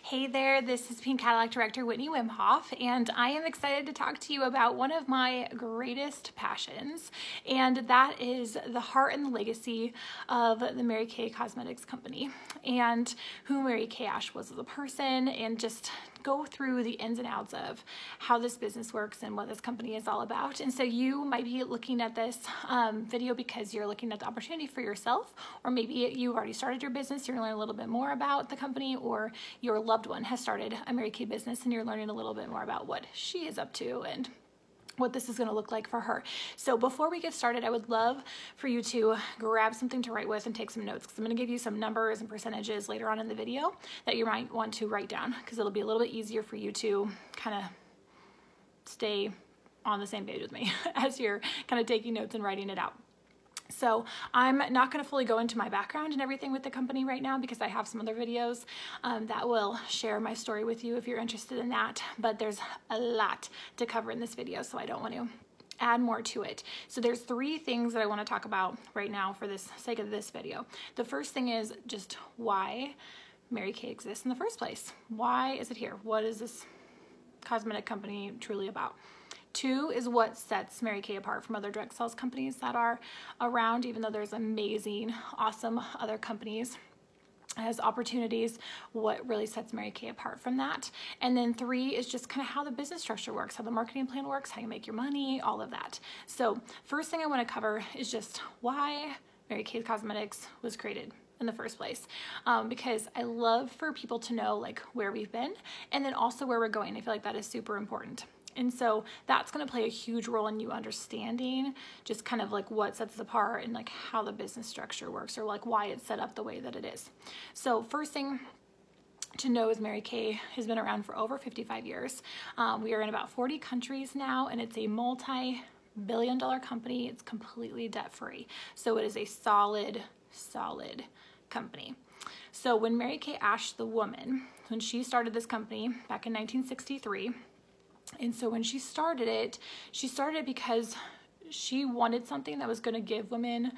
Hey there, this is Pink Cadillac Director Whitney Wimhoff, and I am excited to talk to you about one of my greatest passions, and that is the heart and the legacy of the Mary Kay Cosmetics Company, and who Mary Kay Ash was as a person, and just go through the ins and outs of how this business works and what this company is all about. And so you might be looking at this video because you're looking at the opportunity for yourself, or maybe you've already started your business, you're learning a little bit more about the company, or your loved one has started a Mary Kay business and you're learning a little bit more about what she is up to and what this is going to look like for her. So before we get started, I would love for you to grab something to write with and take some notes, because I'm going to give you some numbers and percentages later on in the video that you might want to write down, because it'll be a little bit easier for you to kind of stay on the same page with me as you're kind of taking notes and writing it out. So I'm not going to fully go into my background and everything with the company right now, because I have some other videos that will share my story with you if you're interested in that, but there's a lot to cover in this video, so I don't want to add more to it. So there's three things that I want to talk about right now for this sake of this video. The first thing is just why Mary Kay exists in the first place. Why is it here? What is this cosmetic company truly about? Two is what sets Mary Kay apart from other direct sales companies that are around, even though there's amazing, awesome other companies as opportunities, what really sets Mary Kay apart from that. And then three is just kind of how the business structure works, how the marketing plan works, how you make your money, all of that. So first thing I want to cover is just why Mary Kay Cosmetics was created in the first place, because I love for people to know like where we've been and then also where we're going. I feel like that is super important. And so that's going to play a huge role in you understanding just kind of like what sets it apart and like how the business structure works, or like why it's set up the way that it is. So first thing to know is Mary Kay has been around for over 55 years. We are in about 40 countries now, and it's a multi-billion-dollar company. It's completely debt-free. So it is a solid company. So when Mary Kay Ash, the woman, when she started this company back in 1963, and so when she started it because she wanted something that was going to give women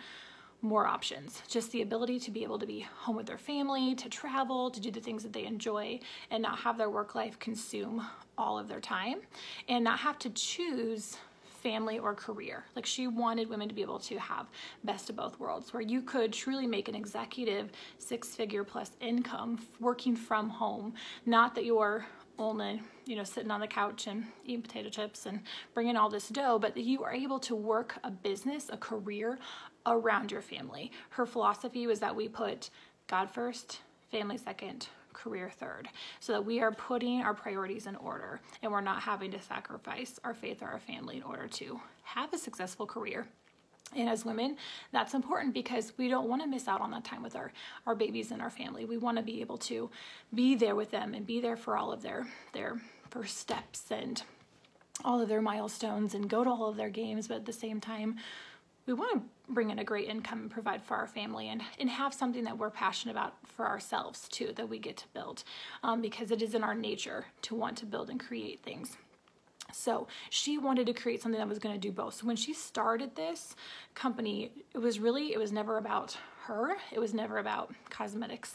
more options, just the ability to be able to be home with their family, to travel, to do the things that they enjoy, and not have their work life consume all of their time, and not have to choose family or career. Like, she wanted women to be able to have best of both worlds, where you could truly make an executive 6-figure plus income working from home, not that you're only, sitting on the couch and eating potato chips and bringing all this dough, but that you are able to work a business, a career around your family. Her philosophy was that we put God first, family second, career third, so that we are putting our priorities in order and we're not having to sacrifice our faith or our family in order to have a successful career. And as women, that's important because we don't want to miss out on that time with our babies and our family. We want to be able to be there with them and be there for all of their first steps and all of their milestones and go to all of their games. But at the same time, we want to bring in a great income and provide for our family and have something that we're passionate about for ourselves too, that we get to build, because it is in our nature to want to build and create things. So she wanted to create something that was going to do both. So when she started this company, it was never about her. It was never about cosmetics.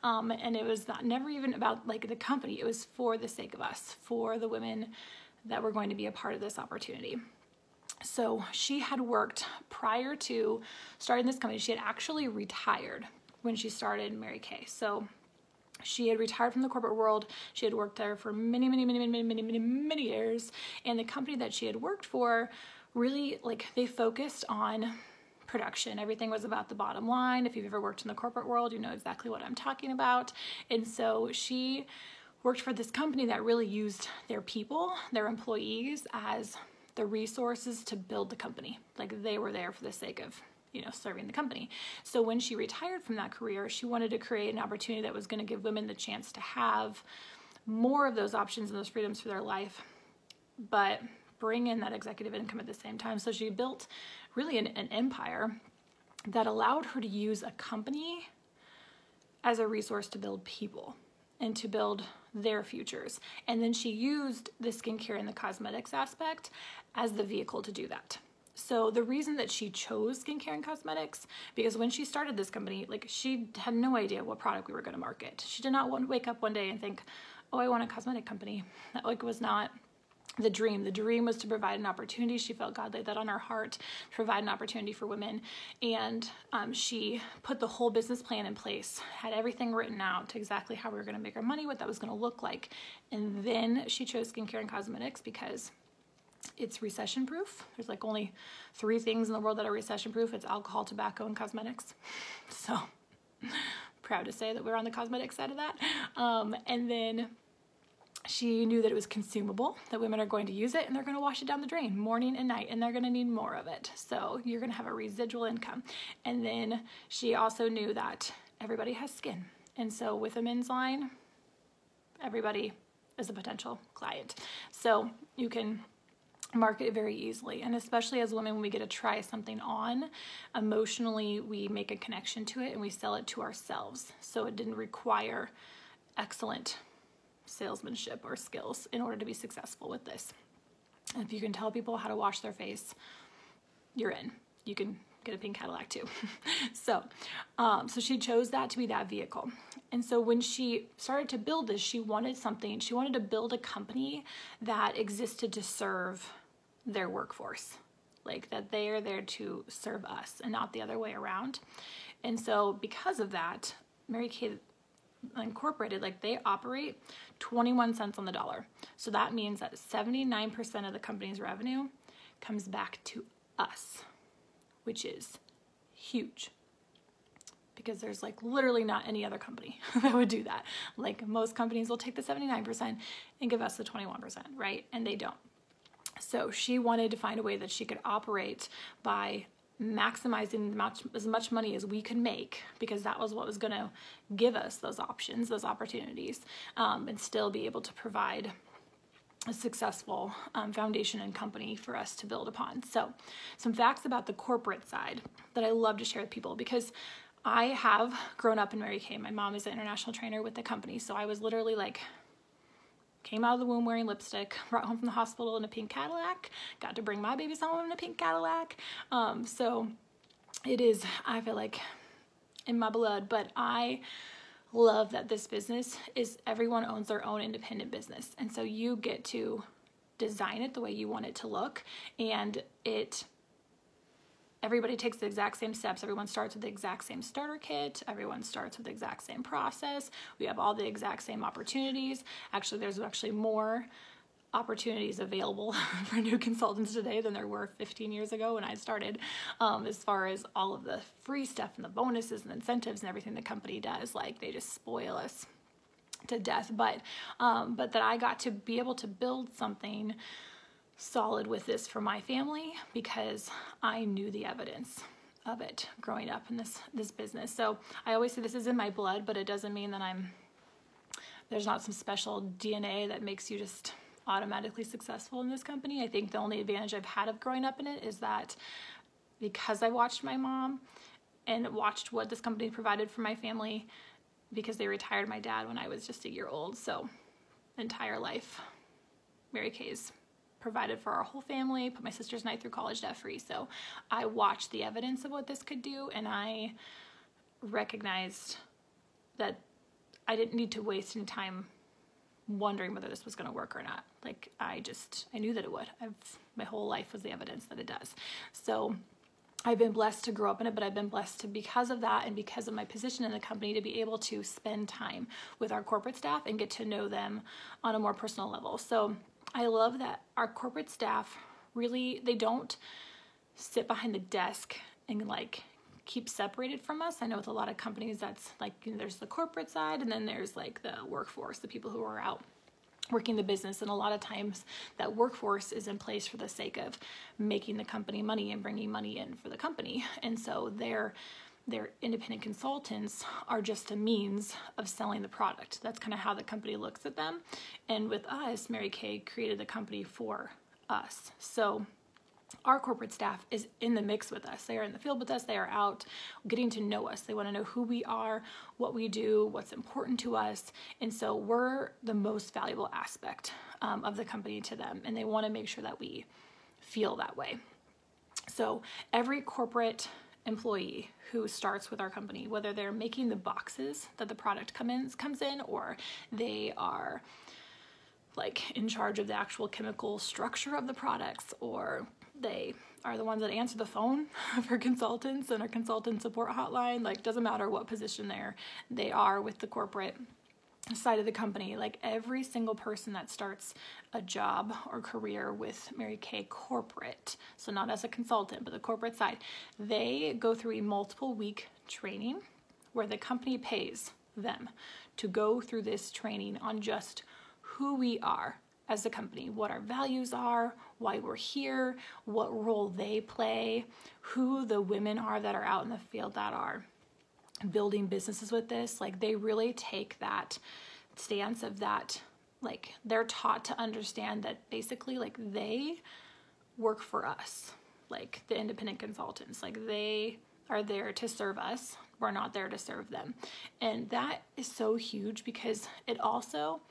And it was never even about like the company. It was for the sake of us, for the women that were going to be a part of this opportunity. So she had worked prior to starting this company. She had actually retired when she started Mary Kay. So she had retired from the corporate world. She had worked there for many years. And the company that she had worked for really, they focused on production. Everything was about the bottom line. If you've ever worked in the corporate world, you know exactly what I'm talking about. And so she worked for this company that really used their people, their employees, as the resources to build the company. Like, they were there for the sake of serving the company. So when she retired from that career, she wanted to create an opportunity that was going to give women the chance to have more of those options and those freedoms for their life, but bring in that executive income at the same time. So she built really an empire that allowed her to use a company as a resource to build people and to build their futures. And then she used the skincare and the cosmetics aspect as the vehicle to do that. So the reason that she chose skincare and cosmetics, because when she started this company, like she had no idea what product we were going to market. She did not wake up one day and think, oh, I want a cosmetic company. That like was not the dream. The dream was to provide an opportunity. She felt God laid that on her heart, to provide an opportunity for women. And she put the whole business plan in place, had everything written out to exactly how we were going to make our money, what that was going to look like. And then she chose skincare and cosmetics because it's recession proof. There's like only 3 things in the world that are recession proof. It's alcohol, tobacco, and cosmetics. So proud to say that we're on the cosmetic side of that. And then she knew that it was consumable, that women are going to use it and they're going to wash it down the drain morning and night, and they're going to need more of it. So you're going to have a residual income. And then she also knew that everybody has skin. And so with a men's line, everybody is a potential client. So you can market it very easily. And especially as women, when we get to try something on, emotionally, we make a connection to it and we sell it to ourselves. So it didn't require excellent salesmanship or skills in order to be successful with this. And if you can tell people how to wash their face, you're in. You can get a pink Cadillac too. So she chose that to be that vehicle. And so when she started to build this, she wanted to build a company that existed to serve their workforce, like that they are there to serve us and not the other way around. And so because of that, Mary Kay Incorporated, like they operate 21 cents on the dollar. So that means that 79% of the company's revenue comes back to us, which is huge, because there's like literally not any other company that would do that. Like most companies will take the 79% and give us the 21%, right? And they don't. So she wanted to find a way that she could operate by maximizing as much money as we could make, because that was what was going to give us those options, those opportunities, and still be able to provide a successful foundation and company for us to build upon. So some facts about the corporate side that I love to share with people, because I have grown up in Mary Kay. My mom is an international trainer with the company. So I was literally like, came out of the womb wearing lipstick, brought home from the hospital in a pink Cadillac, got to bring my babies home in a pink Cadillac. So it is, I feel like, in my blood, but I love that this business is, everyone owns their own independent business. And so you get to design it the way you want it to look, and everybody takes the exact same steps. Everyone starts with the exact same starter kit. Everyone starts with the exact same process. We have all the exact same opportunities. Actually, there's more opportunities available for new consultants today than there were 15 years ago when I started, as far as all of the free stuff and the bonuses and incentives and everything the company does. Like, they just spoil us to death. But that I got to be able to build something solid with this for my family, because I knew the evidence of it growing up in this business. So I always say this is in my blood, but it doesn't mean that there's not some special DNA that makes you just automatically successful in this company. I think the only advantage I've had of growing up in it is that because I watched my mom and watched what this company provided for my family, because they retired my dad when I was just a year old. So entire life, Mary Kay's provided for our whole family, put my sisters and I through college debt free. So I watched the evidence of what this could do, and I recognized that I didn't need to waste any time wondering whether this was going to work or not. Like, I knew that it would. My whole life was the evidence that it does. So I've been blessed to grow up in it, but I've been blessed to, because of that and because of my position in the company, to be able to spend time with our corporate staff and get to know them on a more personal level. So I love that our corporate staff really, they don't sit behind the desk and like keep separated from us. I know with a lot of companies that's like, there's the corporate side and then there's like the workforce, the people who are out working the business. And a lot of times that workforce is in place for the sake of making the company money and bringing money in for the company. And so their independent consultants are just a means of selling the product. That's kind of how the company looks at them. And with us, Mary Kay created the company for us. So our corporate staff is in the mix with us. They are in the field with us. They are out getting to know us. They want to know who we are, what we do, what's important to us. And so we're the most valuable aspect of the company to them. And they want to make sure that we feel that way. So every corporate employee who starts with our company, whether they're making the boxes that the product comes in, or they are like in charge of the actual chemical structure of the products, or they are the ones that answer the phone for consultants and our consultant support hotline, like doesn't matter what position they are with the corporate side of the company, like every single person that starts a job or career with Mary Kay corporate, so not as a consultant, but the corporate side, they go through a multiple week training where the company pays them to go through this training on just who we are as a company, what our values are, why we're here, what role they play, who the women are that are out in the field that are building businesses with this. Like they really take that stance of that, like they're taught to understand that basically like they work for us, like the independent consultants, like they are there to serve us. We're not there to serve them. And that is so huge because it also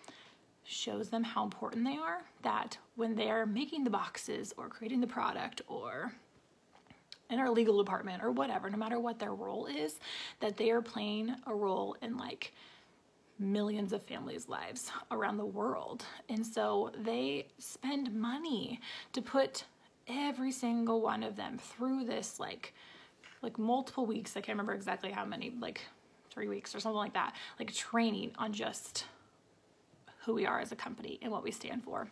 shows them how important they are, that when they're making the boxes or creating the product or in our legal department or whatever, no matter what their role is, that they are playing a role in like millions of families' lives around the world. And so they spend money to put every single one of them through this like multiple weeks. I can't remember exactly how many, like 3 weeks or something like that, like training on just who we are as a company and what we stand for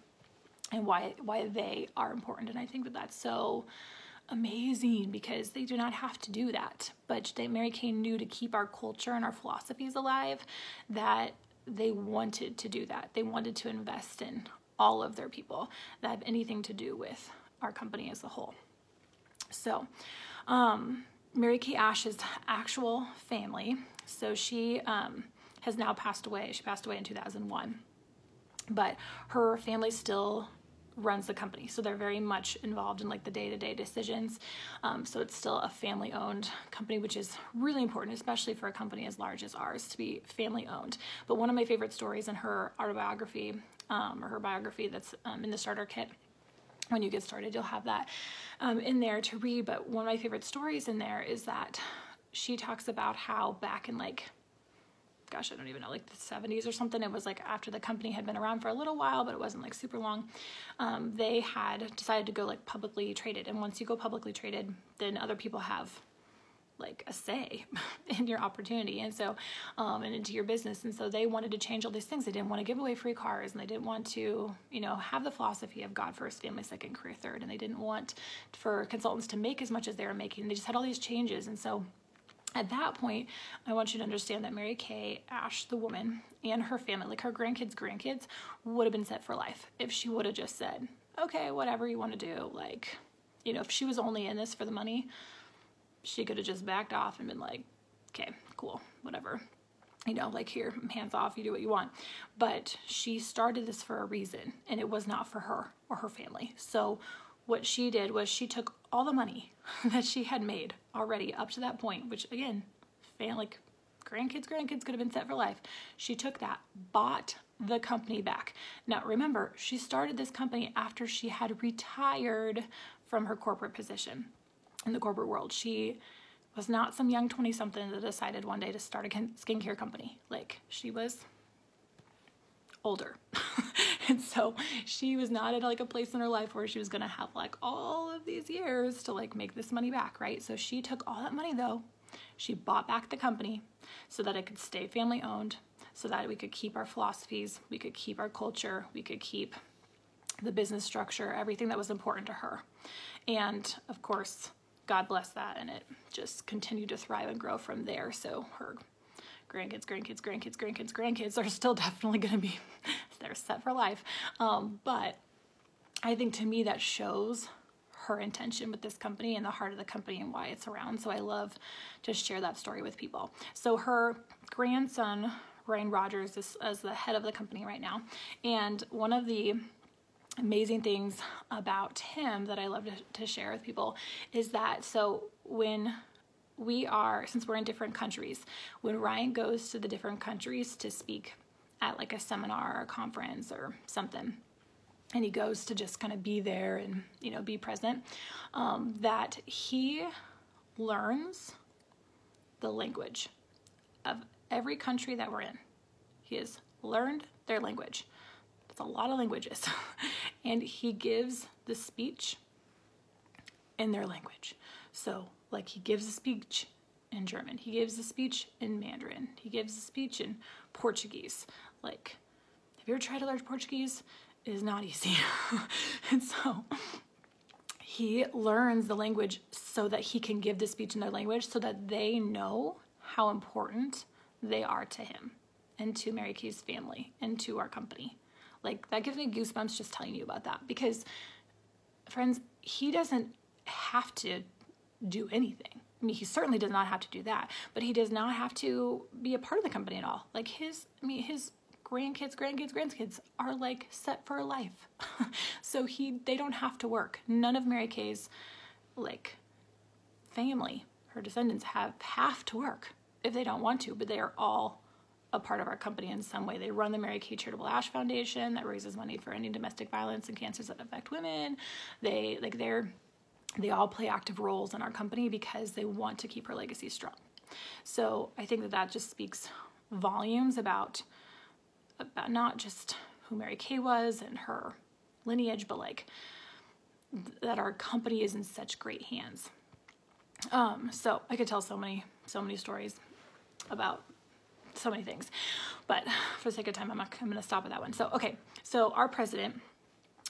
and why they are important. And I think that that's so amazing because they do not have to do that. But Mary Kay knew to keep our culture and our philosophies alive, that they wanted to do that. They wanted to invest in all of their people that have anything to do with our company as a whole. So Mary Kay Ash's actual family, so she has now passed away. She passed away in 2001. But her family still runs the company, so they're very much involved in like the day-to-day decisions. So it's still a family-owned company, which is really important, especially for a company as large as ours to be family-owned. But one of my favorite stories in her autobiography, or her biography that's in the starter kit, when you get started, you'll have that in there to read. But one of my favorite stories in there is that she talks about how back in like, gosh, I don't even know, like the 70s or something. It was like after the company had been around for a little while, but it wasn't like super long. They had decided to go like publicly traded. And once you go publicly traded, then other people have like a say in your opportunity. And so, and into your business. And so they wanted to change all these things. They didn't want to give away free cars, and they didn't want to, have the philosophy of God first, family second, career third. And they didn't want for consultants to make as much as they were making. They just had all these changes. And so at that point, I want you to understand that Mary Kay Ash, the woman, and her family, like her grandkids, would have been set for life if she would have just said, okay, whatever you want to do. Like, if she was only in this for the money, she could have just backed off and been like, okay, cool, whatever. Like here, hands off, you do what you want. But she started this for a reason, and it was not for her or her family. So what she did was she took all the money that she had made already up to that point, which again, like grandkids could have been set for life. She took that, bought the company back. Now remember, she started this company after she had retired from her corporate position in the corporate world. She was not some young 20-something that decided one day to start a skincare company. Like, she was older. And so she was not at like a place in her life where she was going to have like all of these years to like make this money back, right? So she took all that money though. She bought back the company so that it could stay family owned, so that we could keep our philosophies, we could keep our culture, we could keep the business structure, everything that was important to her. And of course, God bless that, and it just continued to thrive and grow from there. So her grandkids are still definitely going to be, they're set for life. But I think to me that shows her intention with this company and the heart of the company and why it's around. So I love to share that story with people. So her grandson, Ryan Rogers, is the head of the company right now. And one of the amazing things about him that I love to share with people is that, so when since we're in different countries, when Ryan goes to the different countries to speak at like a seminar or a conference or something, and he goes to just kind of be there and, be present, that he learns the language of every country that we're in. He has learned their language. It's a lot of languages. And he gives the speech in their language. So, like, he gives a speech in German. He gives a speech in Mandarin. He gives a speech in Portuguese. Like, have you ever tried to learn Portuguese? It is not easy. And so he learns the language so that he can give the speech in their language so that they know how important they are to him and to Mary Kay's family and to our company. Like, that gives me goosebumps just telling you about that, because, friends, he doesn't have to do anything. I mean, he certainly does not have to do that, but he does not have to be a part of the company at all. Like, his grandkids are like set for life. So they don't have to work. None of Mary Kay's like family, her descendants have to work if they don't want to, but they are all a part of our company in some way. They run the Mary Kay Charitable Ash Foundation that raises money for ending domestic violence and cancers that affect women. They all play active roles in our company because they want to keep her legacy strong. So I think that just speaks volumes about not just who Mary Kay was and her lineage, but like that our company is in such great hands. So I could tell so many stories about so many things, but for the sake of time, I'm going to stop at that one. So our president,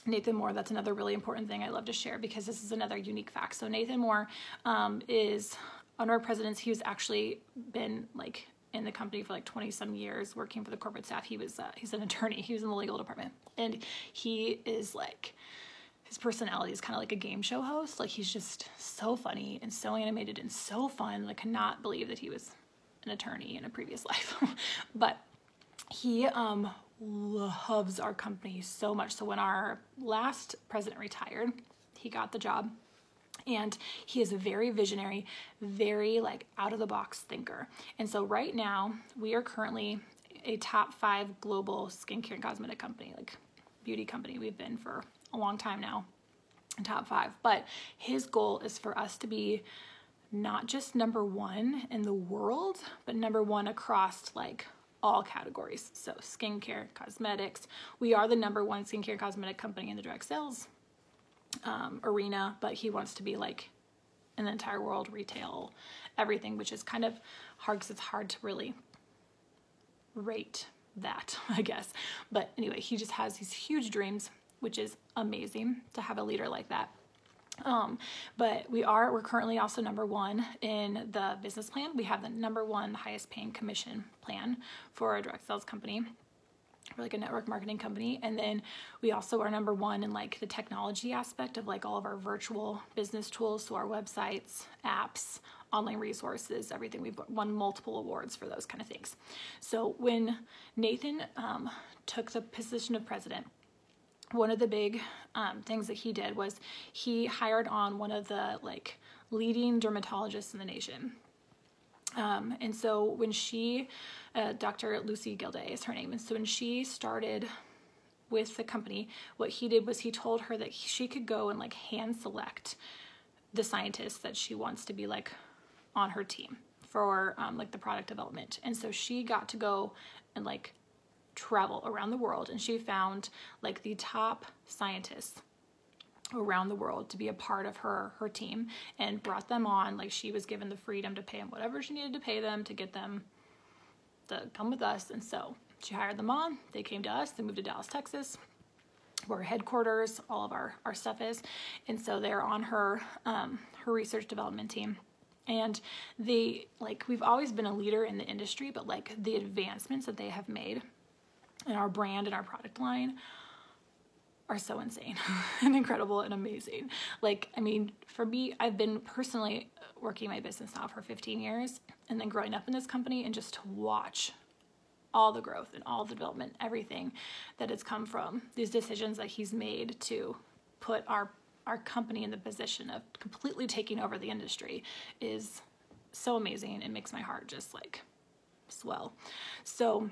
Nathan Moore, that's another really important thing I love to share because this is another unique fact. So Nathan Moore is one of our presidents. He's actually been like in the company for like 20 some years working for the corporate staff. He's an attorney. He was in the legal department, and he is like, his personality is kind of like a game show host. Like, he's just so funny and so animated and so fun. I cannot believe that he was an attorney in a previous life. But he loves our company so much. So when our last president retired, he got the job, and he is a very visionary, very like out of the box thinker. And so right now we are currently a top 5 global skincare and cosmetic company, like beauty company. We've been for a long time now, in top 5. But his goal is for us to be not just number 1 in the world, but number 1 across like all categories. So skincare, cosmetics. We are the number 1 skincare and cosmetic company in the direct sales arena, but he wants to be like in the entire world, retail, everything, which is kind of hard because it's hard to really rate that, I guess. But anyway, he just has these huge dreams, which is amazing to have a leader like that. But we're currently also number 1 in the business plan. We have the number 1 highest paying commission plan for a direct sales company. We're like a network marketing company. And then we also are number 1 in like the technology aspect of like all of our virtual business tools. So our websites, apps, online resources, everything. We've won multiple awards for those kind of things. So when Nathan took the position of president, one of the big things that he did was he hired on one of the like leading dermatologists in the nation. And so when Dr. Lucy Gilday is her name. And so when she started with the company, what he did was he told her that she could go and like hand select the scientists that she wants to be like on her team for like the product development. And so she got to go and like travel around the world, and she found like the top scientists around the world to be a part of her team and brought them on. Like, she was given the freedom to pay them whatever she needed to pay them to get them to come with us. And so she hired them on. They came to us. They moved to Dallas, Texas, where headquarters, all of our stuff is. And so they're on her research development team. And we've always been a leader in the industry, but like the advancements that they have made in our brand and our product line are so insane and incredible and amazing. Like, I mean, for me, I've been personally working my business now for 15 years, and then growing up in this company, and just to watch all the growth and all the development, everything that has come from these decisions that he's made to put our company in the position of completely taking over the industry is so amazing. It makes my heart just like swell. So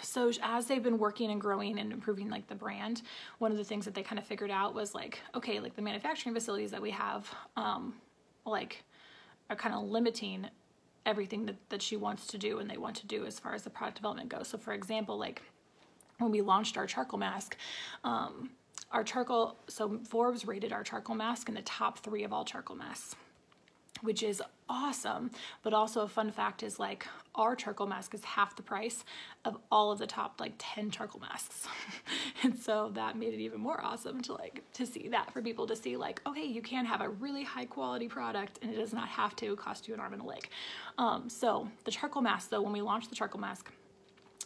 So as they've been working and growing and improving like the brand, one of the things that they kind of figured out was like, okay, like the manufacturing facilities that we have, like are kind of limiting everything that she wants to do and they want to do as far as the product development goes. So for example, like when we launched our charcoal mask, so Forbes rated our charcoal mask in the top 3 of all charcoal masks, which is awesome. But also a fun fact is like our charcoal mask is half the price of all of the top like 10 charcoal masks. And so that made it even more awesome to see that, for people to see like, okay, you can have a really high quality product and it does not have to cost you an arm and a leg. So the charcoal mask though, when we launched the charcoal mask,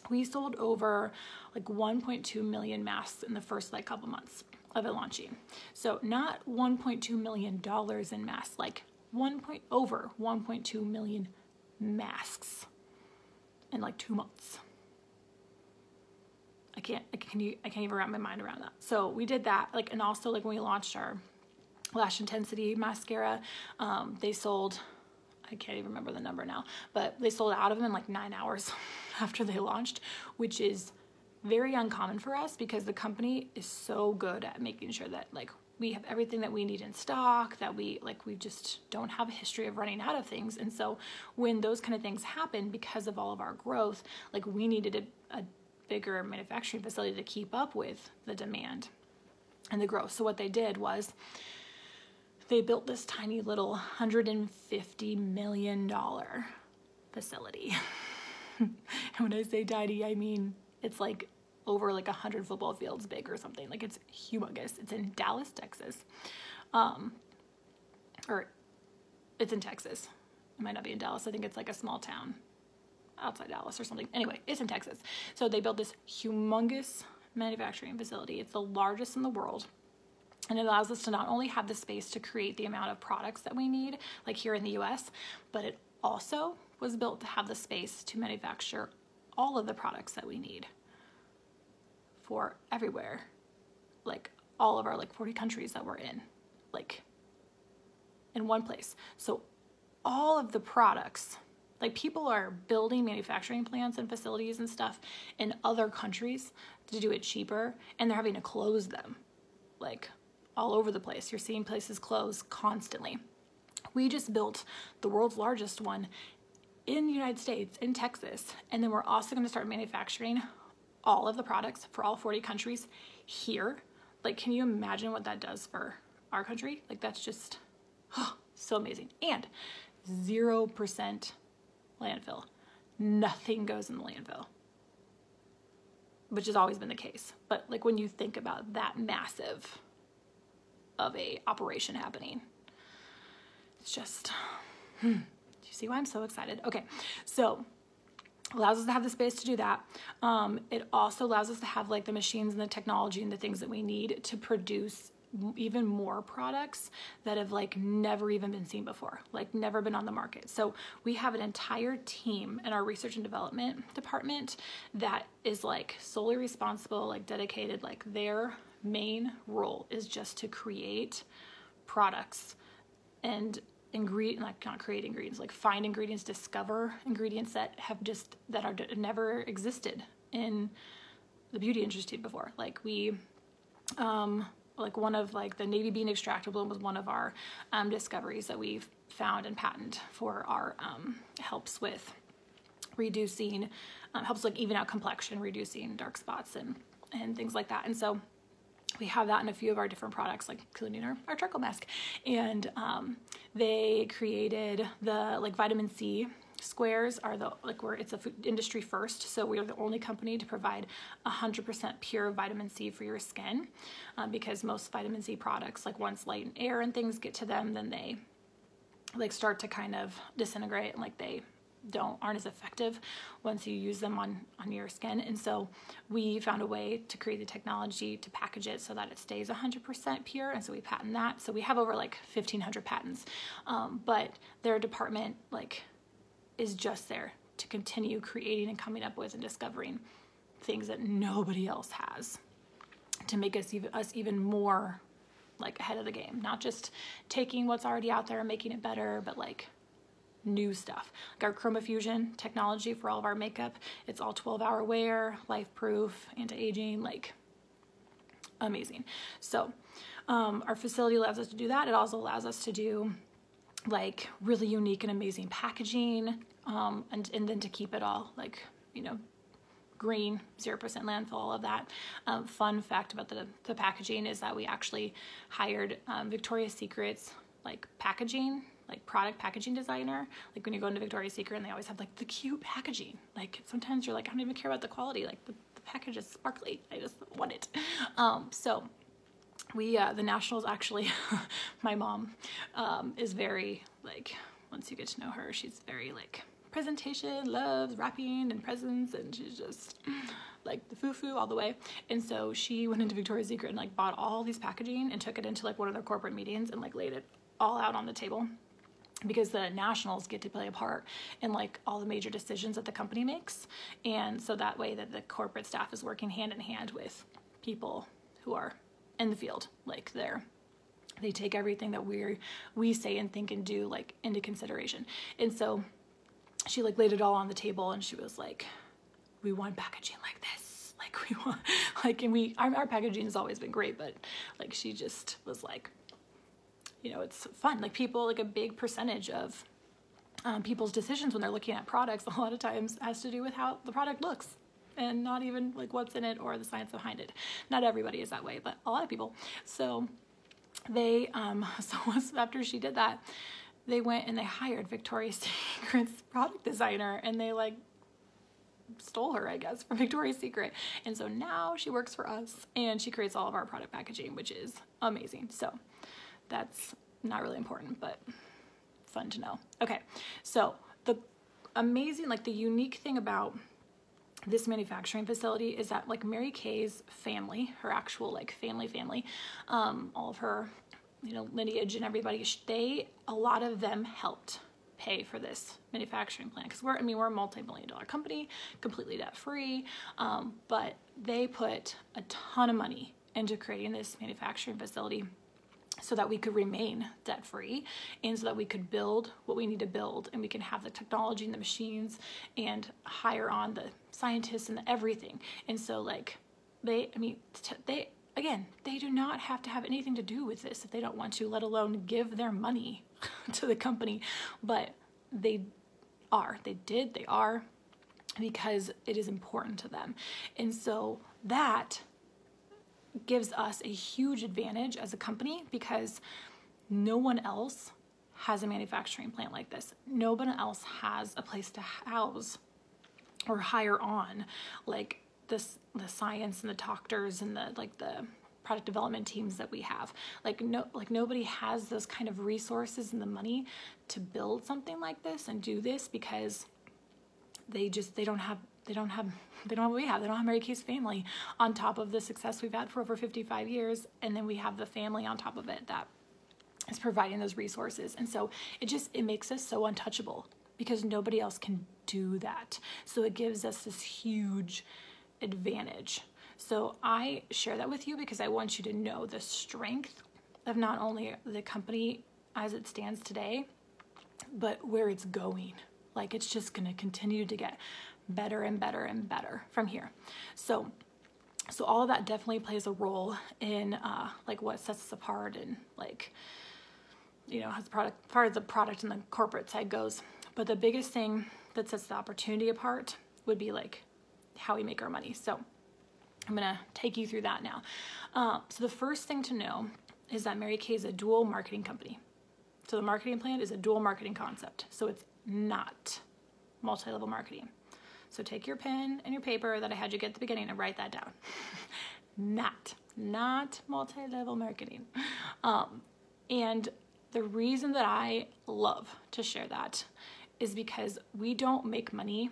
we sold over like 1.2 million masks in the first like couple months of it launching. So not $1.2 million in masks, like over 1.2 million masks in like 2 months. I can't even wrap my mind around that. So we did that, like, and also like when we launched our Lash Intensity mascara, they sold, I can't even remember the number now, but they sold out of them in like 9 hours after they launched, which is very uncommon for us because the company is so good at making sure that like we have everything that we need in stock, that we just don't have a history of running out of things. And so when those kind of things happen because of all of our growth, like we needed a bigger manufacturing facility to keep up with the demand and the growth. So what they did was they built this tiny little $150 million facility. And when I say tiny, I mean it's like over like 100 football fields big or something. Like it's humongous. It's in Dallas, Texas. Or it's in Texas. It might not be in Dallas. I think it's like a small town outside Dallas or something. Anyway, it's in Texas. So they built this humongous manufacturing facility. It's the largest in the world. And it allows us to not only have the space to create the amount of products that we need, like here in the US, but it also was built to have the space to manufacture all of the products that we need for everywhere, like all of our like 40 countries that we're in, like in one place. So all of the products, like people are building manufacturing plants and facilities and stuff in other countries to do it cheaper, and they're having to close them like all over the place. You're seeing places close constantly. We just built the world's largest one in the United States, in Texas, and then we're also going to start manufacturing all of the products for all 40 countries here. Like, can you imagine what that does for our country? Like, that's just so amazing. And 0% landfill. Nothing goes in the landfill, which has always been the case. But like when you think about that massive of a operation happening, it's just, do you see why I'm so excited? Okay, so allows us to have the space to do that. It also allows us to have like the machines and the technology and the things that we need to produce even more products that have like never even been seen before, like never been on the market. So we have an entire team in our research and development department that is like solely responsible, like dedicated, like their main role is just to create products and find ingredients, discover ingredients that never existed in the beauty industry before. Like we, like one of like the navy bean extractable was one of our discoveries that we've found and patented for our helps with reducing, helps like even out complexion, reducing dark spots and things like that. And so we have that in a few of our different products, like including our charcoal mask. And they created the like vitamin C squares are the like where it's a food industry first. So we are the only company to provide 100% pure vitamin C for your skin, because most vitamin C products, like once light and air and things get to them, then they like start to kind of disintegrate and like they aren't as effective once you use them on your skin. And so we found a way to create the technology to package it so that it stays 100% pure, and so we patent that. So we have over like 1,500 patents, but their department like is just there to continue creating and coming up with and discovering things that nobody else has, to make us even more like ahead of the game, not just taking what's already out there and making it better, but like new stuff. Like our Chroma Fusion technology for all of our makeup, it's all 12-hour wear, life-proof, anti-aging, like amazing. So our facility allows us to do that. It also allows us to do like really unique and amazing packaging, and then to keep it all like, you know, green, 0% landfill, all of that. Fun fact about the packaging is that we actually hired Victoria's Secret's like packaging, like product packaging designer. Like when you go into Victoria's Secret and they always have like the cute packaging. Like sometimes you're like, I don't even care about the quality. Like the package is sparkly. I just want it. So we, the Nationals actually, my mom is very like, once you get to know her, she's very like presentation, loves wrapping and presents, and she's just like the foo-foo all the way. And so she went into Victoria's Secret and like bought all these packaging and took it into like one of their corporate meetings and like laid it all out on the table, because the Nationals get to play a part in like all the major decisions that the company makes. And so that way that the corporate staff is working hand in hand with people who are in the field. Like they take everything that we say and think and do like into consideration. And so she like laid it all on the table and she was like, we want packaging like this. Like we want, like, and our packaging has always been great, but like she just was like, you know, it's fun. Like people, like a big percentage of people's decisions when they're looking at products a lot of times has to do with how the product looks and not even like what's in it or the science behind it. Not everybody is that way, but a lot of people. So they, so after she did that, they went and they hired Victoria's Secret's product designer, and they like stole her, I guess, from Victoria's Secret. And so now she works for us and she creates all of our product packaging, which is amazing. So that's not really important, but fun to know. Okay, so the amazing, like the unique thing about this manufacturing facility is that like Mary Kay's family, her actual like family, all of her, you know, lineage and everybody, a lot of them helped pay for this manufacturing plant, because we're a multi-million-dollar company, completely debt-free, but they put a ton of money into creating this manufacturing facility so that we could remain debt-free and so that we could build what we need to build, and we can have the technology and the machines and hire on the scientists and everything. And so like they do not have to have anything to do with this if they don't want to, let alone give their money to the company. But they are, because it is important to them. And so that gives us a huge advantage as a company, because no one else has a manufacturing plant like this. No one else has a place to house or hire on like this, the science and the doctors and the product development teams that we have. Like nobody has those kind of resources and the money to build something like this and do this, because they don't have what we have. They don't have Mary Kay's family on top of the success we've had for over 55 years. And then we have the family on top of it that is providing those resources. And so it makes us so untouchable, because nobody else can do that. So it gives us this huge advantage. So I share that with you because I want you to know the strength of not only the company as it stands today, but where it's going. Like it's just going to continue to get better and better and better from here. So all of that definitely plays a role in like what sets us apart, and like, you know, as part of the product and the corporate side goes. But the biggest thing that sets the opportunity apart would be like how we make our money. So I'm going to take you through that now. So the first thing to know is that Mary Kay is a dual marketing company. So the marketing plan is a dual marketing concept. So it's not multi-level marketing. So take your pen and your paper that I had you get at the beginning and write that down. Not multi-level marketing. And the reason that I love to share that is because we don't make money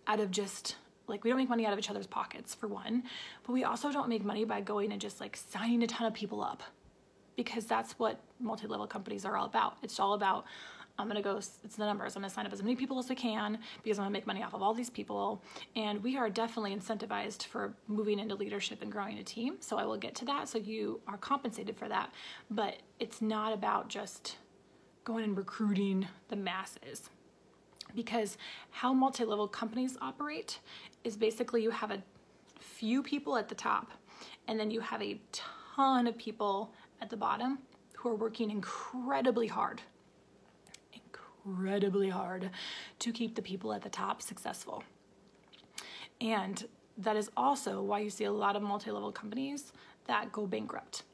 out of just, like, we don't make money out of each other's pockets, for one, but we also don't make money by going and just like signing a ton of people up, because that's what multi-level companies are all about. It's all about, it's the numbers. I'm going to sign up as many people as we can because I'm going to make money off of all these people. And we are definitely incentivized for moving into leadership and growing a team. So I will get to that. So you are compensated for that. But it's not about just going and recruiting the masses. Because how multi-level companies operate is basically you have a few people at the top, and then you have a ton of people at the bottom who are working incredibly hard to keep the people at the top successful. And that is also why you see a lot of multi-level companies that go bankrupt.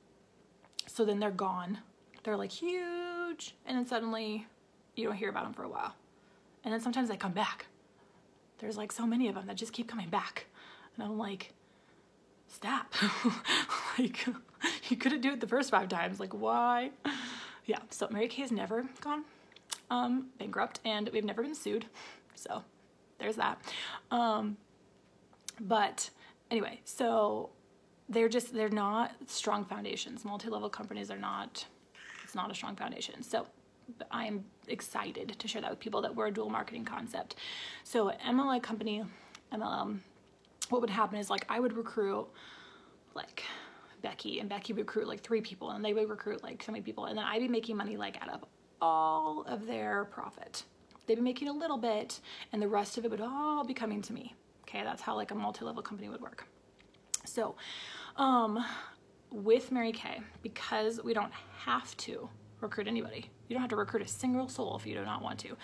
So then they're gone. They're like huge, and then suddenly you don't hear about them for a while. And then sometimes they come back. There's like so many of them that just keep coming back. And I'm like, stop. Like, you couldn't do it the first 5 times. Like, why? Yeah, so Mary Kay has never gone bankrupt, and we've never been sued. So there's that. But anyway, so they're not strong foundations. Multi-level companies it's not a strong foundation. So I am excited to share that with people that we're a dual marketing concept. So MLM company, what would happen is like I would recruit like Becky, and Becky would recruit like 3 people, and they would recruit like so many people, and then I'd be making money like out of all of their profit. They'd be making a little bit, and the rest of it would all be coming to me. Okay, that's how like a multi-level company would work. So with Mary Kay, because we don't have to recruit anybody, you don't have to recruit a single soul if you do not want to,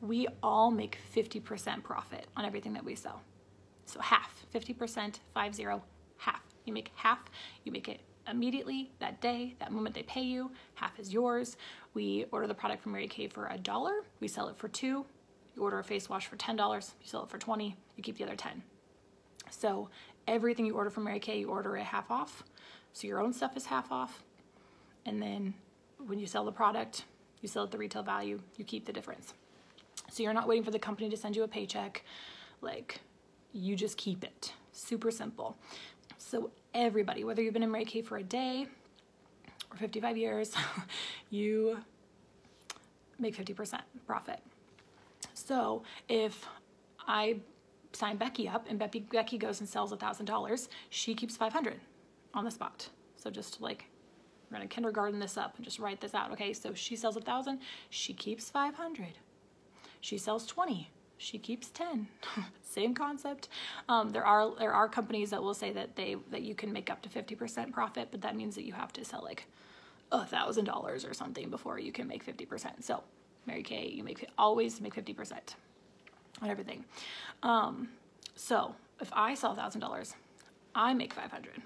we all make 50% profit on everything that we sell. So half, 50%, 50, half. You make half, you make it immediately that day, that moment they pay you, half is yours. We order the product from Mary Kay for $1, we sell it for $2. You order a face wash for $10, you sell it for $20, you keep the other $10. So everything you order from Mary Kay, you order it half off. So your own stuff is half off. And then when you sell the product, you sell at the retail value, you keep the difference. So you're not waiting for the company to send you a paycheck. Like, you just keep it. Super simple. So everybody, whether you've been in Mary Kay for a day or 55 years, you make 50% profit. So if I sign Becky up and Becky goes and sells $1,000, she keeps $500 on the spot. So just like, we're gonna kindergarten this up and just write this out. Okay, so she sells 1,000, she keeps 500. She sells 20, she keeps 10. Same concept. There are companies that will say that you can make up to 50% profit, but that means that you have to sell like $1,000 or something before you can make 50%. So Mary Kay, you always make 50% on everything. So if I sell $1,000, I make 500.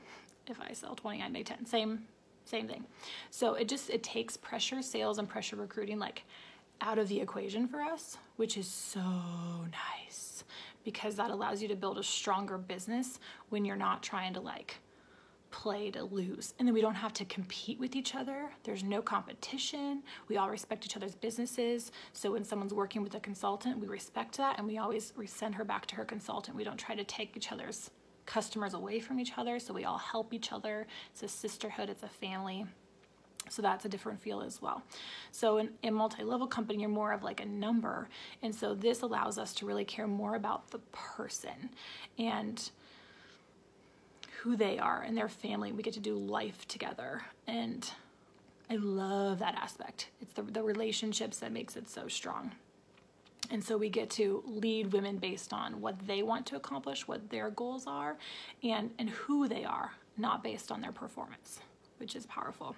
If I sell 20, I make 10. Same thing. So it takes pressure sales and pressure recruiting like out of the equation for us, which is so nice because that allows you to build a stronger business when you're not trying to like play to lose. And then we don't have to compete with each other. There's no competition. We all respect each other's businesses. So when someone's working with a consultant, we respect that, and we send her back to her consultant. We don't try to take each other's customers away from each other. So we all help each other. It's a sisterhood. It's a family. So that's a different feel as well. So in multi-level company, you're more of like a number. And so this allows us to really care more about the person and who they are and their family. We get to do life together. And I love that aspect. It's the relationships that makes it so strong. And so we get to lead women based on what they want to accomplish, what their goals are, and who they are, not based on their performance, which is powerful.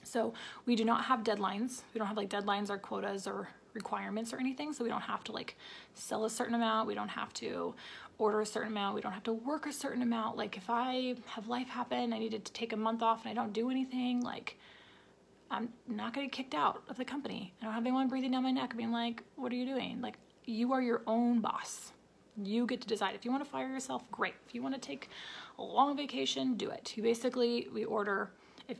So we do not have deadlines. We don't have like deadlines or quotas or requirements or anything. So we don't have to like sell a certain amount. We don't have to order a certain amount. We don't have to work a certain amount. Like if I have life happen, I needed to take a month off and I don't do anything, like I'm not going to get kicked out of the company. I don't have anyone breathing down my neck being like, what are you doing? Like, you are your own boss. You get to decide. If you want to fire yourself, great. If you want to take a long vacation, do it. We order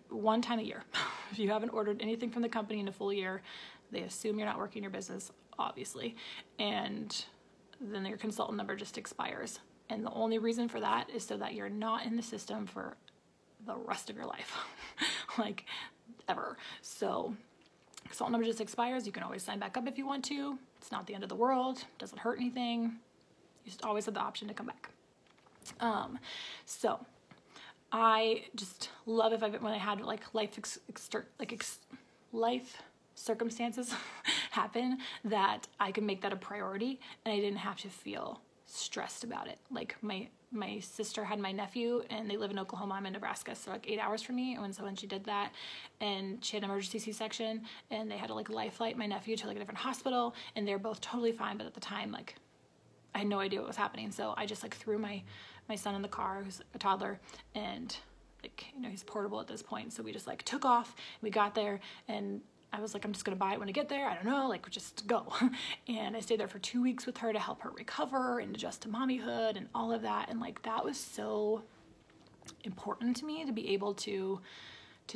one time a year. If you haven't ordered anything from the company in a full year, they assume you're not working your business, obviously. And then your consultant number just expires. And the only reason for that is so that you're not in the system for the rest of your life. Like, ever. So consultant number just expires. You can always sign back up if you want to. It's not the end of the world. Doesn't hurt anything. You just always have the option to come back. So I just love when I had like life circumstances happen that I could make that a priority and I didn't have to feel stressed about it. Like my sister had my nephew and they live in Oklahoma, I'm in Nebraska, so like 8 hours from me. And when she did that and she had an emergency C-section and they had to like life flight my nephew to like a different hospital and they're both totally fine, but at the time like I had no idea what was happening. So I just like threw my son in the car, who's a toddler, and like, you know, he's portable at this point. So we just like took off, we got there, and I was like, I'm just gonna buy it when I get there. I don't know, like just go. And I stayed there for 2 weeks with her to help her recover and adjust to mommyhood and all of that. And like, that was so important to me to be able to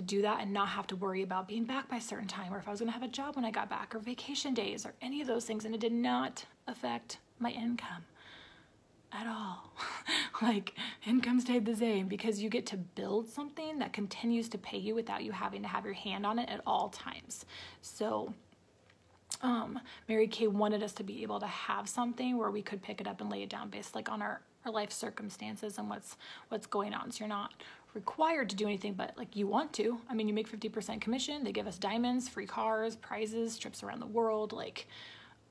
do that and not have to worry about being back by a certain time, or if I was gonna have a job when I got back, or vacation days, or any of those things. And it did not affect my income at all. Like, income stayed the same because you get to build something that continues to pay you without you having to have your hand on it at all times. So Mary Kay wanted us to be able to have something where we could pick it up and lay it down based like on our life circumstances and what's going on. So you're not required to do anything, but like you want to. I mean, you make 50% commission. They give us diamonds, free cars, prizes, trips around the world, like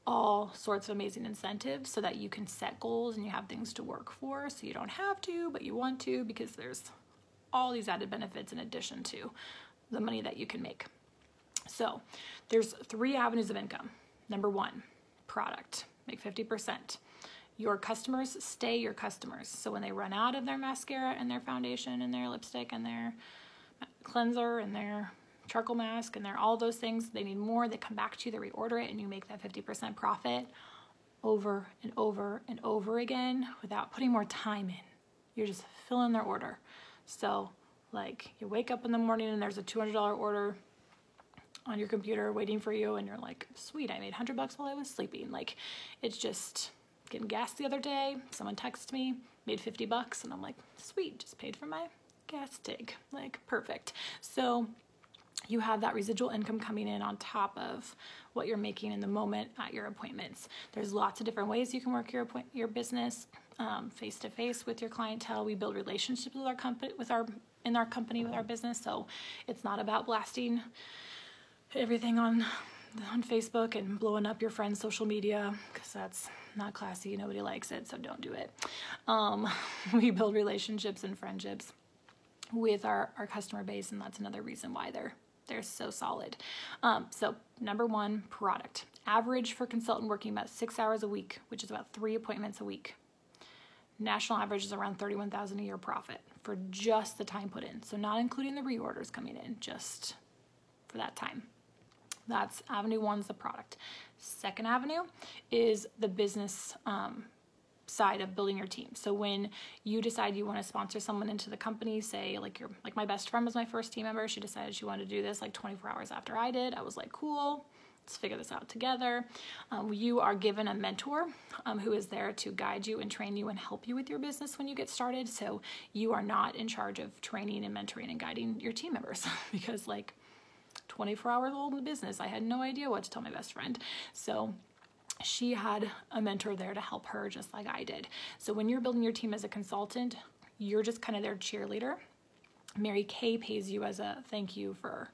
all sorts of amazing incentives so that you can set goals and you have things to work for. So you don't have to, but you want to, because there's all these added benefits in addition to the money that you can make. So there's 3 avenues of income. Number 1, product, make 50%. Your customers stay your customers. So when they run out of their mascara and their foundation and their lipstick and their cleanser and their charcoal mask and all those things, they need more, they come back to you, they reorder it, and you make that 50% profit over and over and over again without putting more time in. You're just filling their order. So like you wake up in the morning and there's a $200 order on your computer waiting for you and you're like, sweet, I made $100 while I was sleeping. Like, it's just getting gas the other day, someone texted me, made $50, and I'm like, sweet, just paid for my gas tank. Like, perfect. So you have that residual income coming in on top of what you're making in the moment at your appointments. There's lots of different ways you can work your business face-to-face with your clientele. We build relationships with our company, with our business. So it's not about blasting everything on Facebook and blowing up your friend's social media, because that's not classy. Nobody likes it, so don't do it. We build relationships and friendships with our customer base, and that's another reason why they're so solid. So number 1, product. Average for consultant working about 6 hours a week, which is about 3 appointments a week. National average is around $31,000 a year profit for just the time put in. So not including the reorders coming in, just for that time. That's avenue 1's the product. Second avenue is the business side of building your team. So when you decide you want to sponsor someone into the company, say like my best friend was my first team member. She decided she wanted to do this like 24 hours after I did. I was like, cool, let's figure this out together. You are given a mentor who is there to guide you and train you and help you with your business when you get started. So you are not in charge of training and mentoring and guiding your team members because like 24 hours old in the business, I had no idea what to tell my best friend. So she had a mentor there to help her just like I did. So when you're building your team as a consultant, you're just kind of their cheerleader. Mary Kay pays you as a thank you for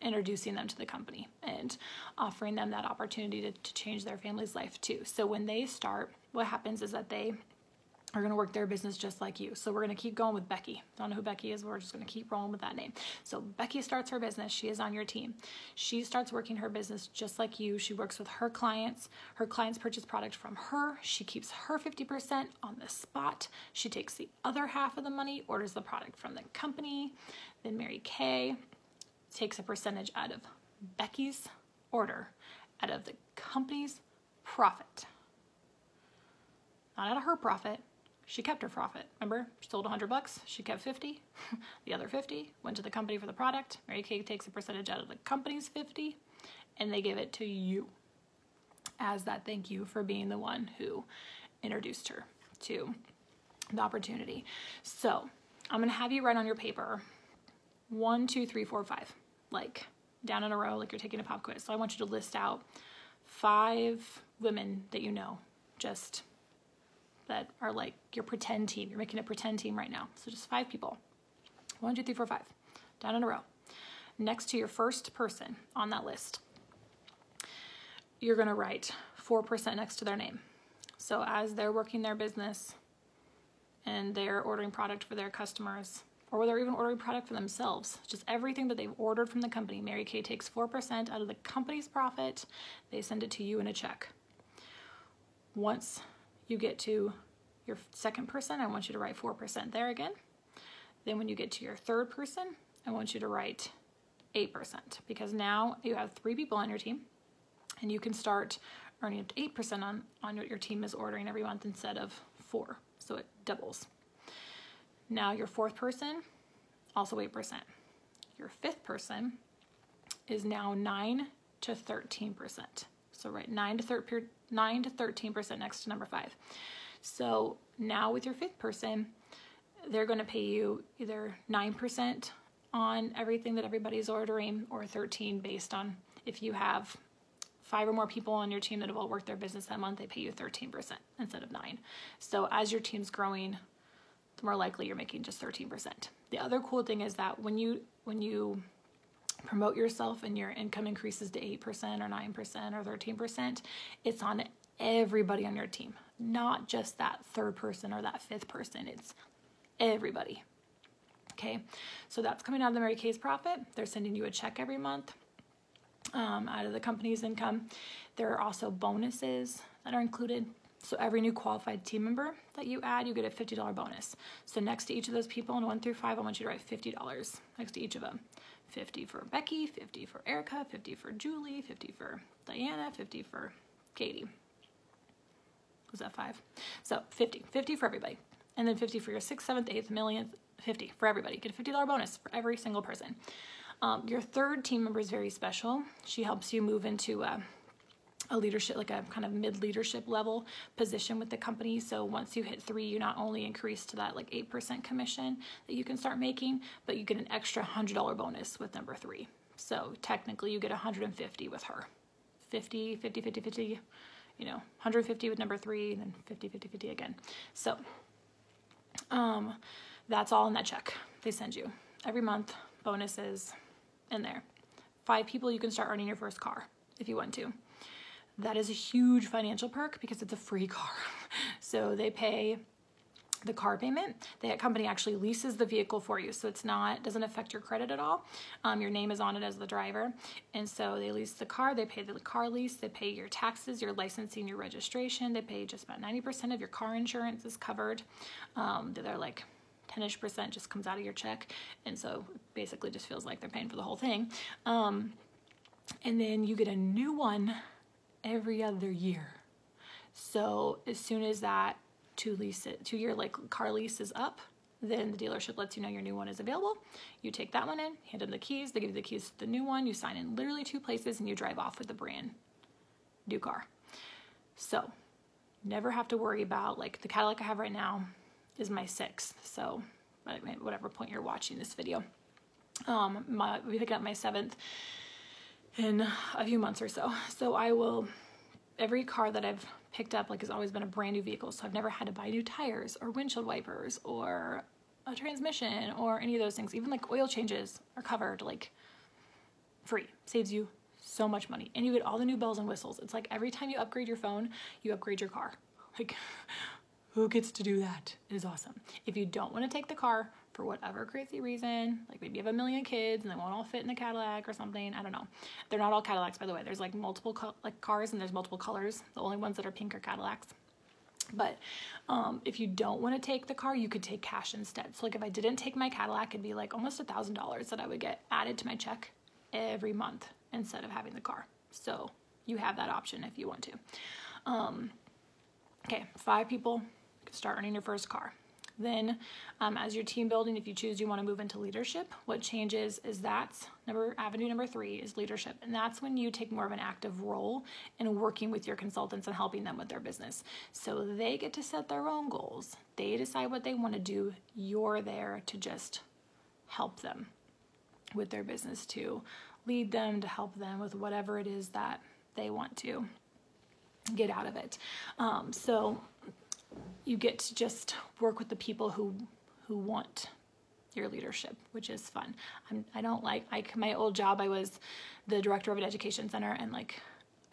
introducing them to the company and offering them that opportunity to change their family's life too. So when they start, what happens is that they are going to work their business just like you. So we're going to keep going with Becky. Don't know who Becky is, but we're just going to keep rolling with that name. So Becky starts her business. She is on your team. She starts working her business just like you. She works with her clients. Her clients purchase product from her. She keeps her 50% on the spot. She takes the other half of the money, orders the product from the company. Then Mary Kay takes a percentage out of Becky's order, out of the company's profit. Not out of her profit. She kept her profit. Remember, she sold $100. She kept 50. The other 50 went to the company for the product. Mary Kay takes a percentage out of the company's 50, and they give it to you as that thank you for being the one who introduced her to the opportunity. So I'm going to have you write on your paper 1, 2, 3, 4, 5, like down in a row, like you're taking a pop quiz. So I want you to list out 5 women that you know, just that are like your pretend team. You're making a pretend team right now. So just 5 people. 1, 2, 3, 4, 5. Down in a row. next to your first person on that list, you're going to write 4% next to their name. So as they're working their business and they're ordering product for their customers, or they're even ordering product for themselves, just everything that they've ordered from the company, Mary Kay takes 4% out of the company's profit. They send it to you in a check. Once you get to your second person, I want you to write 4% there again. Then when you get to your third person, I want you to write 8%, because now you have 3 people on your team and you can start earning up to 8% on what your team is ordering every month instead of 4. So it doubles. Now your fourth person, also 8%. Your fifth person is now 9 to 13%. So write 9 to 13% next to number 5. So now with your fifth person, they're going to pay you either 9% on everything that everybody's ordering, or 13 based on if you have 5 or more people on your team that have all worked their business that month, they pay you 13% instead of 9. So as your team's growing, the more likely you're making just 13%. The other cool thing is that when you promote yourself and your income increases to 8% or 9% or 13%, it's on everybody on your team, not just that third person or that fifth person. It's everybody. Okay, so that's coming out of the Mary Kay's profit. They're sending you a check every month out of the company's income. There are also bonuses that are included. So every new qualified team member that you add, you get a $50 bonus. So next to each of those people in 1 through 5, I want you to write $50 next to each of them. 50 for Becky, 50 for Erica, 50 for Julie, 50 for Diana, 50 for Katie. Was that 5? So 50 for everybody. And then 50 for your 6th, 7th, 8th, millionth, 50 for everybody. Get a $50 bonus for every single person. Your third team member is very special. She helps you move into a leadership, like a kind of mid-leadership level position with the company. So once you hit 3, you not only increase to that like 8% commission that you can start making, but you get an extra $100 bonus with number 3. So technically you get 150 with her. 50, 50, 50, 50, 150 with number 3, and then 50, 50, 50 again. So that's all in that check they send you every month. Bonuses in there. 5 people, you can start earning your first car if you want to. That is a huge financial perk because it's a free car. So they pay the car payment. The company actually leases the vehicle for you, so doesn't affect your credit at all. Your name is on it as the driver, and so they lease the car. They pay the car lease. They pay your taxes, your licensing, your registration. They pay just about 90% of your car insurance is covered. They're like 10-ish% just comes out of your check, and so it basically just feels like they're paying for the whole thing. And then you get a new one every other year. So as soon as that 2-year car lease is up, then the dealership lets you know your new one is available. You take that one in, hand them the keys, they give you the keys to the new one, you sign in literally 2 places, and you drive off with a brand new car. So never have to worry about, like, the Cadillac I have right now is my 6th. So whatever point you're watching this video, we'll be picking up my 7th in a few months or so. So every car that I've picked up has always been a brand new vehicle. So I've never had to buy new tires or windshield wipers or a transmission or any of those things. Even like oil changes are covered free. Saves you so much money. And you get all the new bells and whistles. It's like every time you upgrade your phone, you upgrade your car. Who gets to do that? It is awesome. If you don't want to take the car for whatever crazy reason, like maybe you have a million kids and they won't all fit in the Cadillac or something, I don't know. They're not all Cadillacs, by the way. There's multiple cars, and there's multiple colors. The only ones that are pink are Cadillacs. But if you don't want to take the car, you could take cash instead. So if I didn't take my Cadillac, it'd be almost $1,000 that I would get added to my check every month instead of having the car. So you have that option if you want to. Okay, 5 people can start earning your first car. Then as your team building, if you choose you want to move into leadership, what changes is avenue number 3 is leadership. And that's when you take more of an active role in working with your consultants and helping them with their business. So they get to set their own goals. They decide what they want to do. You're there to just help them with their business, to lead them, to help them with whatever it is that they want to get out of it. So you get to just work with the people who want your leadership, which is fun. I don't like my old job. I was the director of an education center, and like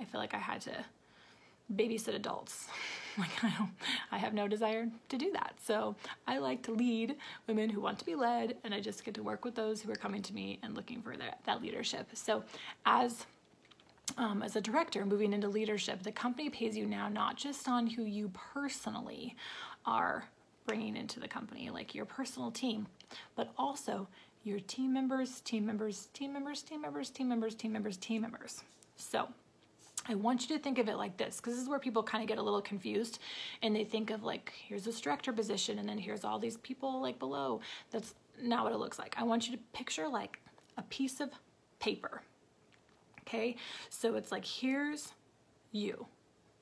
I feel like I had to babysit adults. Like I have no desire to do that. So I like to lead women who want to be led, and I just get to work with those who are coming to me and looking for that leadership. So as a director moving into leadership, the company pays you now not just on who you personally are bringing into the company, like your personal team, but also your team members, team members, team members, team members, team members, team members, team members. So I want you to think of it like this, because this is where people kind of get a little confused, and they think of like, here's this director position, and then here's all these people like below. That's not what it looks like. I want you to picture like a piece of paper. Okay, so it's like, here's you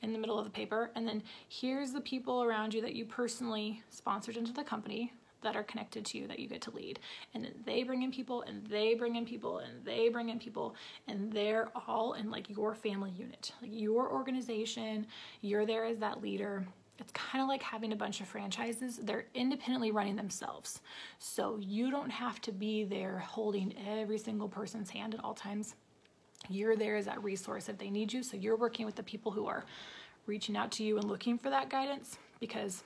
in the middle of the paper, and then here's the people around you that you personally sponsored into the company that are connected to you that you get to lead. And then they bring in people, and they bring in people, and they bring in people, and they're all in like your family unit, like your organization. You're there as that leader. It's kind of like having a bunch of franchises. They're independently running themselves. So you don't have to be there holding every single person's hand at all times. You're there as that resource if they need you. So you're working with the people who are reaching out to you and looking for that guidance, because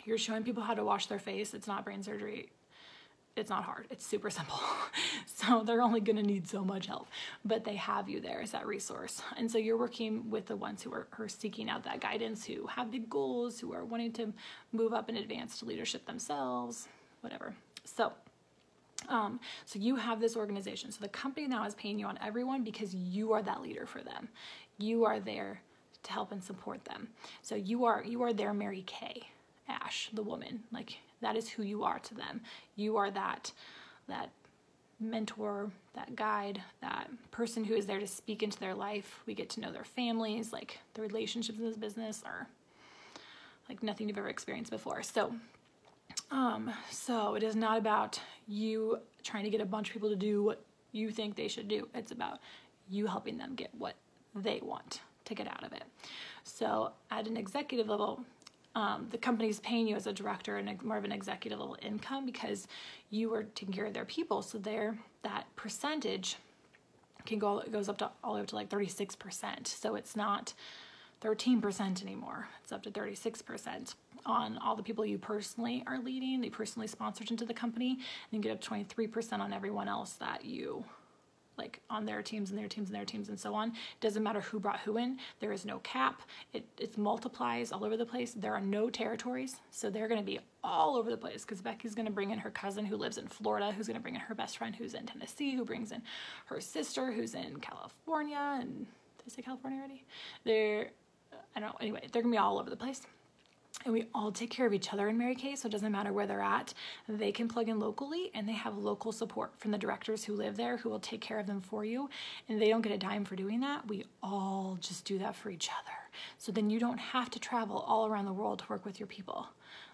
you're showing people how to wash their face. It's not brain surgery. It's not hard. It's super simple. So they're only going to need so much help, but they have you there as that resource. And so you're working with the ones who are seeking out that guidance, who have big goals, who are wanting to move up in advance to leadership themselves, whatever. So you have this organization. So the company now is paying you on everyone because you are that leader for them. You are there to help and support them. So you are their Mary Kay, Ash, the woman. Like, that is who you are to them. You are that mentor, that guide, that person who is there to speak into their life. We get to know their families. Like, the relationships in this business are like nothing you've ever experienced before. So it is not about you trying to get a bunch of people to do what you think they should do. It's about you helping them get what they want to get out of it. So at an executive level, the company's paying you as a director and more of an executive level income because you are taking care of their people. So that percentage goes up to all the way up to like 36%. So it's not 13% anymore. It's up to 36% on all the people you personally are leading, they personally sponsored into the company, and you get up 23% on everyone else that you like on their teams and their teams and their teams and so on. It doesn't matter who brought who in. There is no cap. It multiplies all over the place. There are no territories. So they're going to be all over the place because Becky's going to bring in her cousin who lives in Florida, who's going to bring in her best friend who's in Tennessee, who brings in her sister who's in California. And did I say California already? I don't know. Anyway, they're going to be all over the place. And we all take care of each other in Mary Kay, so it doesn't matter where they're at. They can plug in locally, and they have local support from the directors who live there who will take care of them for you. And they don't get a dime for doing that. We all just do that for each other. So then you don't have to travel all around the world to work with your people.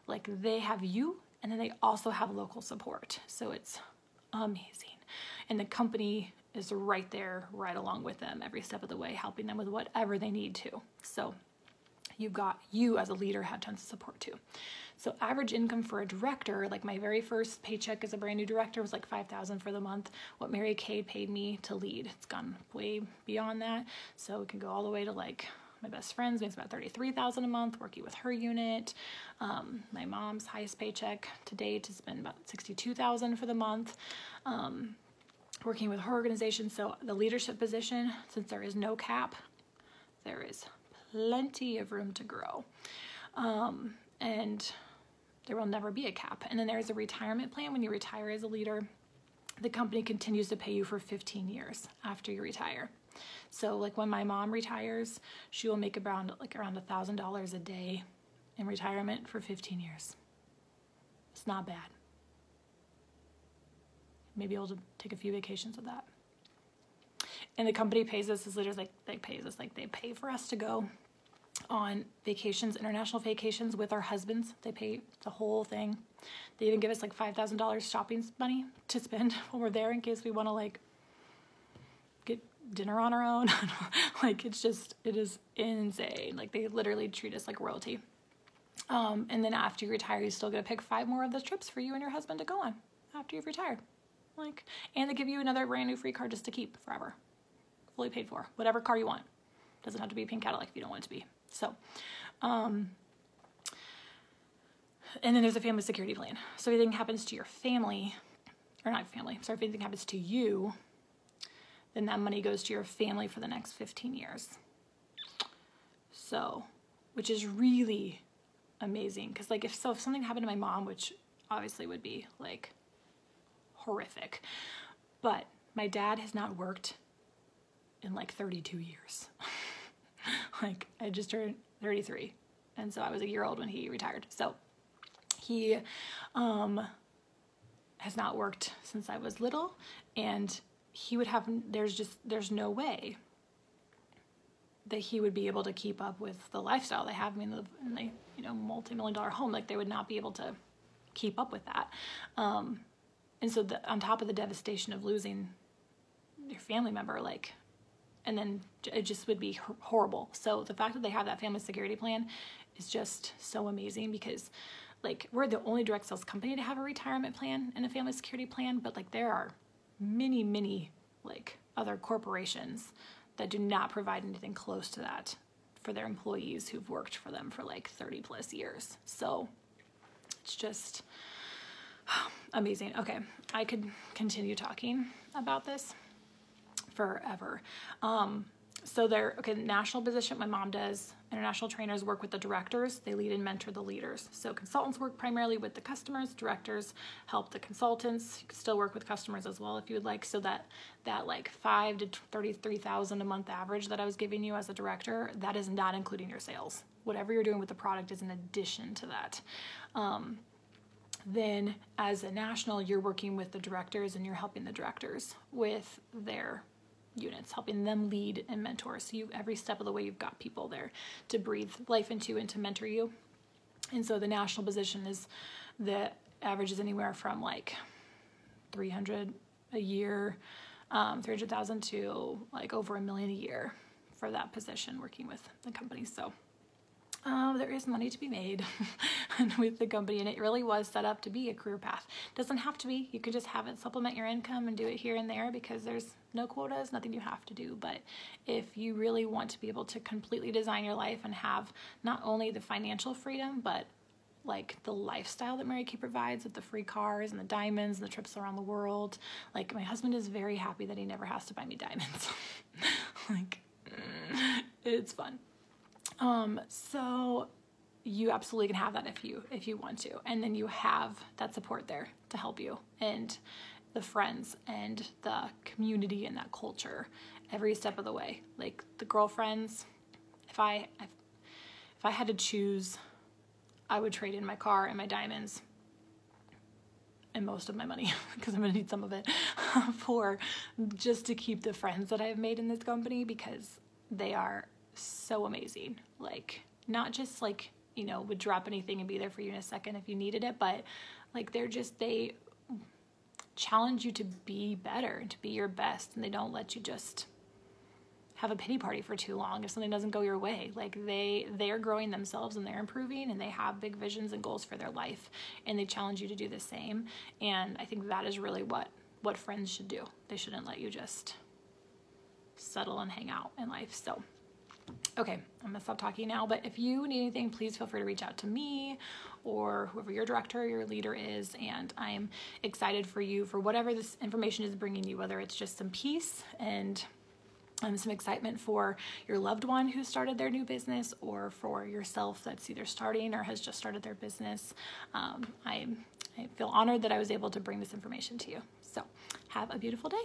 Like, they have you, and then they also have local support. So it's amazing. And the company is right there, right along with them every step of the way, helping them with whatever they need to. So you as a leader have tons of support too. So average income for a director, like my very first paycheck as a brand new director was like $5,000 for the month. What Mary Kay paid me to lead, it's gone way beyond that. So it can go all the way to like my best friend's makes about $33,000 a month working with her unit. My mom's highest paycheck to date has been about $62,000 for the month. Working with her organization. So the leadership position, since there is no cap, there is plenty of room to grow. And there will never be a cap. And then there's a retirement plan. When you retire as a leader, the company continues to pay you for 15 years after you retire. So like when my mom retires, she will make around $1,000 a day in retirement for 15 years. It's not bad. Maybe able to take a few vacations with that. And the company pays us as leaders, like they pay for us to go on vacations, international vacations with our husbands. They pay the whole thing. They even give us like $5,000 shopping money to spend when we're there in case we want to like get dinner on our own. Like it is insane. Like they literally treat us like royalty. And then after you retire, you still get to pick 5 more of those trips for you and your husband to go on after you've retired. And they give you another brand new free car just to keep forever. Fully paid for. Whatever car you want. Doesn't have to be a pink Cadillac if you don't want it to be. So, and then there's a family security plan. So if anything happens to your family, or not family, sorry, if anything happens to you, then that money goes to your family for the next 15 years. So, which is really amazing. Because if something happened to my mom, which obviously would be horrific, but my dad has not worked in 32 years. I just turned 33, and so I was a year old when he retired. So he has not worked since I was little, and he would have, there's no way that he would be able to keep up with the lifestyle they have in the multi-million-dollar home. They would not be able to keep up with that. And so on top of the devastation of losing your family member, and then it just would be horrible. So the fact that they have that family security plan is just so amazing, because we're the only direct sales company to have a retirement plan and a family security plan, but there are many other corporations that do not provide anything close to that for their employees who've worked for them for 30 plus years. So it's just amazing. Okay, I could continue talking about this forever. So national position, my mom does. International trainers work with the directors. They lead and mentor the leaders. So consultants work primarily with the customers. Directors help the consultants. You can still work with customers as well if you would like. So that $5,000 to $33,000 a month average that I was giving you as a director, that is not including your sales. Whatever you're doing with the product is in addition to that. Then as a national, you're working with the directors and you're helping the directors with their units, helping them lead and mentor. So every step of the way, you've got people there to breathe life into and to mentor you. And so the national position the average is anywhere from 300 a year, 300,000 to over $1 million a year for that position working with the company. So there is money to be made with the company, and it really was set up to be a career path. Doesn't have to be. You could just have it supplement your income and do it here and there, because there's no quotas, nothing you have to do. But if you really want to be able to completely design your life and have not only the financial freedom, but the lifestyle that Mary Kay provides with the free cars and the diamonds and the trips around the world. My husband is very happy that he never has to buy me diamonds. It's fun. So you absolutely can have that if you want to. And then you have that support there to help you, and the friends and the community and that culture every step of the way. The girlfriends, if I had to choose, I would trade in my car and my diamonds and most of my money, because I'm going to need some of it, for just to keep the friends that I've made in this company, because they are so amazing. Not just would drop anything and be there for you in a second if you needed it, but they challenge you to be better and to be your best, and they don't let you just have a pity party for too long if something doesn't go your way. They are growing themselves, and they're improving, and they have big visions and goals for their life, and they challenge you to do the same. And I think that is really what friends should do. They shouldn't let you just settle and hang out in life. So okay, I'm gonna stop talking now, but if you need anything, please feel free to reach out to me or whoever your director or your leader is, and I'm excited for you for whatever this information is bringing you, whether it's just some peace and some excitement for your loved one who started their new business, or for yourself that's either starting or has just started their business. I feel honored that I was able to bring this information to you. So have a beautiful day.